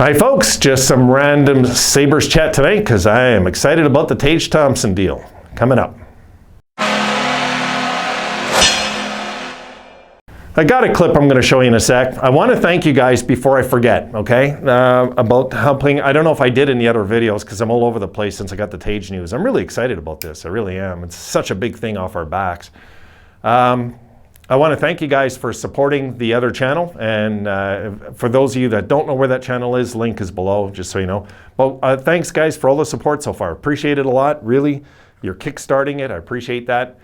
Hi folks, just some random Sabres chat today because I am excited about the Tage Thompson deal coming up. I got a clip I'm going to show you in a sec. I want to thank you guys before I forget, okay, about helping. I don't know if I did in the other videos because I'm all over the place since I got the Tage news. I'm really excited about this. I really am. It's such a big thing off our backs. I want to thank you guys for supporting the other channel, and for those of you that don't know where that channel is, link is below, just so you know. But thanks guys for all the support so far. Appreciate it a lot, really. You're kickstarting it, I appreciate that.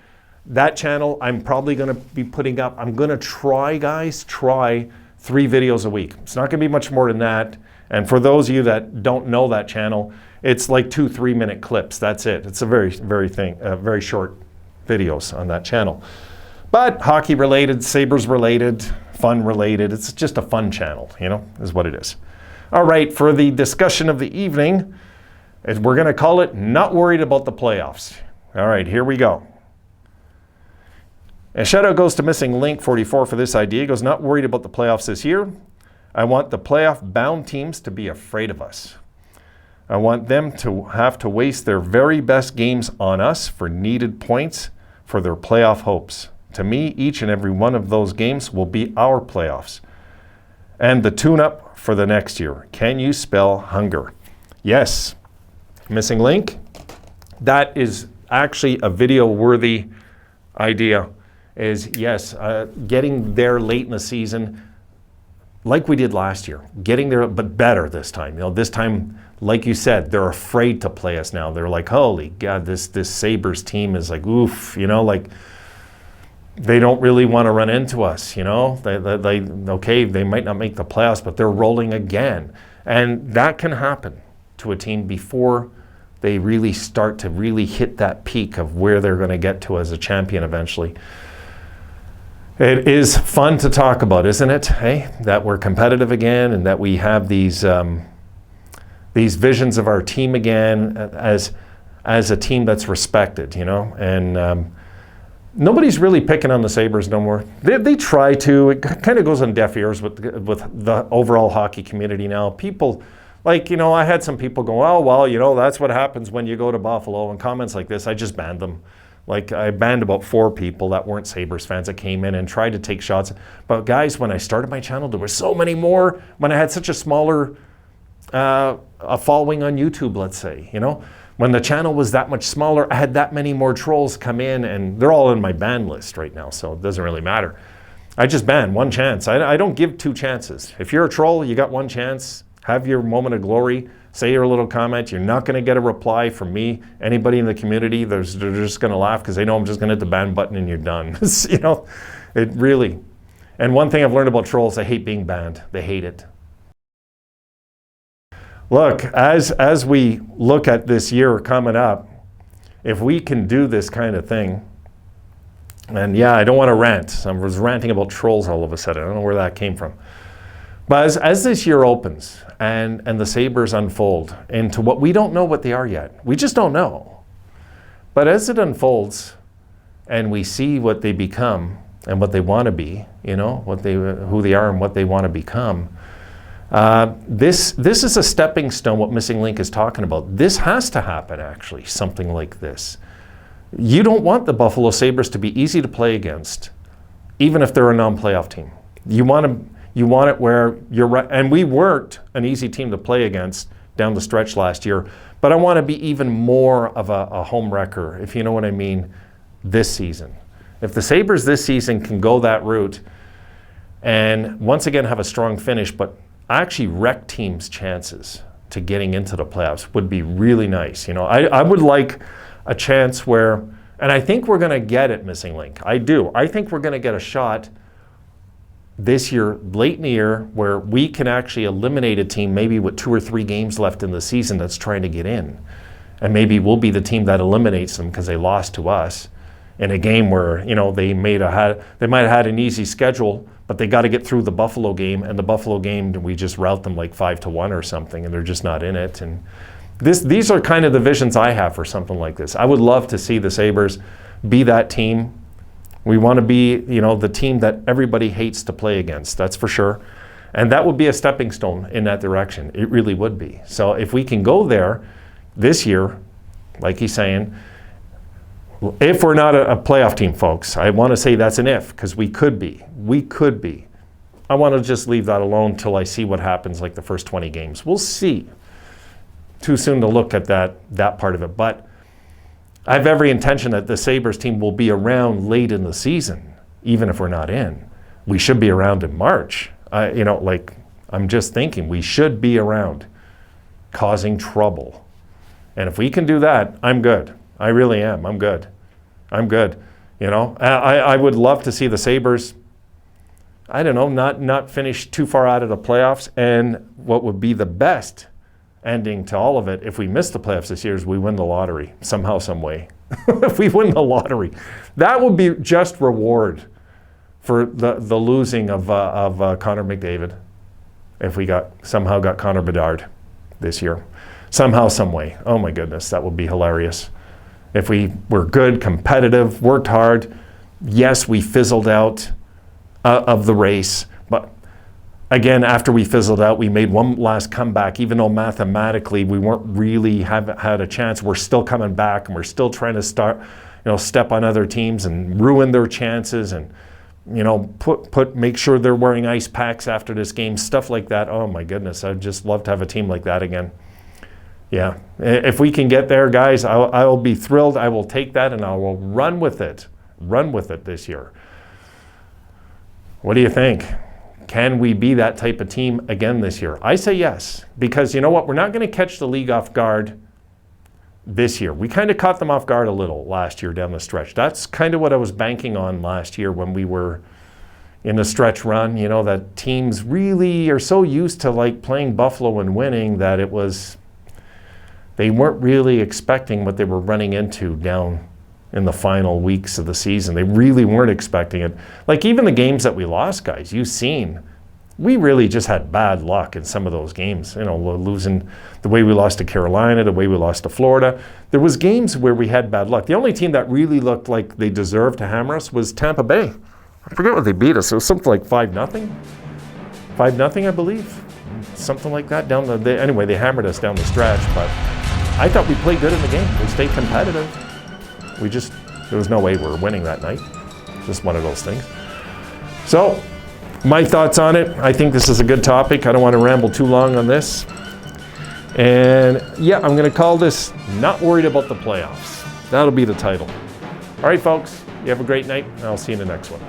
That channel, I'm probably going to be putting up, I'm going to try 3 videos a week. It's not going to be much more than that. And for those of you that don't know that channel, it's like 2-3 minute clips, that's it. It's a very short videos on that channel. But hockey related, Sabres related, fun related, it's just a fun channel, you know, is what it is. All right, for the discussion of the evening, we're going to call it Not Worried About the Playoffs. All right, here we go. A shout out goes to Missing Link 44 for this idea. He goes, not worried about the playoffs this year. I want the playoff bound teams to be afraid of us. I want them to have to waste their very best games on us for needed points for their playoff hopes. To me, each and every one of those games will be our playoffs and the tune-up for the next year. Can you spell hunger? Yes. Missing Link, that is actually a video-worthy idea, is yes, getting there late in the season like we did last year. Getting there, but better this time. You know, this time, like you said, they're afraid to play us now. They're like, holy God, this Sabres team is like, oof, you know, like, they don't really want to run into us, you know. Okay, they might not make the playoffs, but they're rolling again. And that can happen to a team before they really start to really hit that peak of where they're going to get to as a champion eventually. It is fun to talk about, isn't it? Hey, that we're competitive again and that we have these visions of our team again as a team that's respected, you know. And nobody's really picking on the Sabres no more. They try to. It kind of goes on deaf ears with the overall hockey community now. People, like, you know, I had some people go, oh, well, you know, that's what happens when you go to Buffalo, and comments like this. I just banned them. Like, I banned about 4 people that weren't Sabres fans that came in and tried to take shots. But guys, when I started my channel, there were so many more. When I had such a smaller a following on YouTube, let's say, you know. When the channel was that much smaller, I had that many more trolls come in, and they're all in my ban list right now, so it doesn't really matter. I just ban 1 chance. I don't give 2 chances. If you're a troll, you got 1 chance. Have your moment of glory. Say your little comment. You're not going to get a reply from me. Anybody in the community, they're just going to laugh because they know I'm just going to hit the ban button and you're done. You know, it really. And one thing I've learned about trolls, they hate being banned. They hate it. Look, as we look at this year coming up, if we can do this kind of thing, and yeah, I don't want to rant. I was ranting about trolls all of a sudden. I don't know where that came from. But as this year opens and the Sabres unfold into what we don't know what they are yet, we just don't know. But as it unfolds and we see what they become and what they want to be, you know, who they are and what they want to become, this is a stepping stone, what Missing Link is talking about. This has to happen, actually, something like this. You don't want the Buffalo Sabres to be easy to play against, even if they're a non-playoff team. You want it where you're right. And we weren't an easy team to play against down the stretch last year, but I want to be even more of a home wrecker, if you know what I mean, this season. If the Sabres this season can go that route and once again have a strong finish, but actually wreck teams' chances to getting into the playoffs would be really nice. You know, I would like a chance where, and I think we're going to get it, Missing Link. I do. I think we're going to get a shot this year, late in the year, where we can actually eliminate a team maybe with 2 or 3 games left in the season that's trying to get in. And maybe we'll be the team that eliminates them because they lost to us in a game where, you know, they might have had an easy schedule, but they got to get through the Buffalo game, and the Buffalo game, we just rout them like 5-1 or something, and they're just not in it. And these are kind of the visions I have for something like this. I would love to see the Sabres be that team. We want to be, you know, the team that everybody hates to play against, that's for sure. And that would be a stepping stone in that direction. It really would be. So if we can go there this year, like he's saying, if we're not a playoff team, folks, I want to say that's an if, because we could be. We could be. I want to just leave that alone till I see what happens like the first 20 games. We'll see. Too soon to look at that part of it. But I have every intention that the Sabres team will be around late in the season, even if we're not in. We should be around in March. I'm just thinking we should be around, causing trouble. And if we can do that, I'm good. I really am. I'm good. I would love to see the Sabres, I don't know, not finish too far out of the playoffs. And what would be the best ending to all of it, if we miss the playoffs this year, is we win the lottery somehow, some way. If we win the lottery, that would be just reward for the losing of Connor McDavid. If we somehow got Connor Bedard this year, somehow, some way. Oh my goodness, that would be hilarious. If we were good, competitive, worked hard, yes, we fizzled out of the race. But again, after we fizzled out, we made one last comeback. Even though mathematically we weren't really had a chance, we're still coming back, and we're still trying to step on other teams and ruin their chances, and make sure they're wearing ice packs after this game, stuff like that. Oh my goodness, I'd just love to have a team like that again. Yeah, if we can get there, guys, I'll be thrilled. I will take that and I will run with it this year. What do you think? Can we be that type of team again this year? I say yes, because you know what? We're not going to catch the league off guard this year. We kind of caught them off guard a little last year down the stretch. That's kind of what I was banking on last year when we were in the stretch run, that teams really are so used to playing Buffalo and winning that they weren't really expecting what they were running into down in the final weeks of the season. They really weren't expecting it. Even the games that we lost, guys, you've seen, we really just had bad luck in some of those games. Losing the way we lost to Carolina, the way we lost to Florida. There was games where we had bad luck. The only team that really looked like they deserved to hammer us was Tampa Bay. I forget what they beat us. It was something like 5-0. 5-0, I believe. Something like that. Anyway, they hammered us down the stretch, but I thought we played good in the game. We stayed competitive. There was no way we were winning that night. Just one of those things. So, my thoughts on it. I think this is a good topic. I don't want to ramble too long on this. And yeah, I'm going to call this Not Worried About the Playoffs. That'll be the title. All right, folks. You have a great night, and I'll see you in the next one.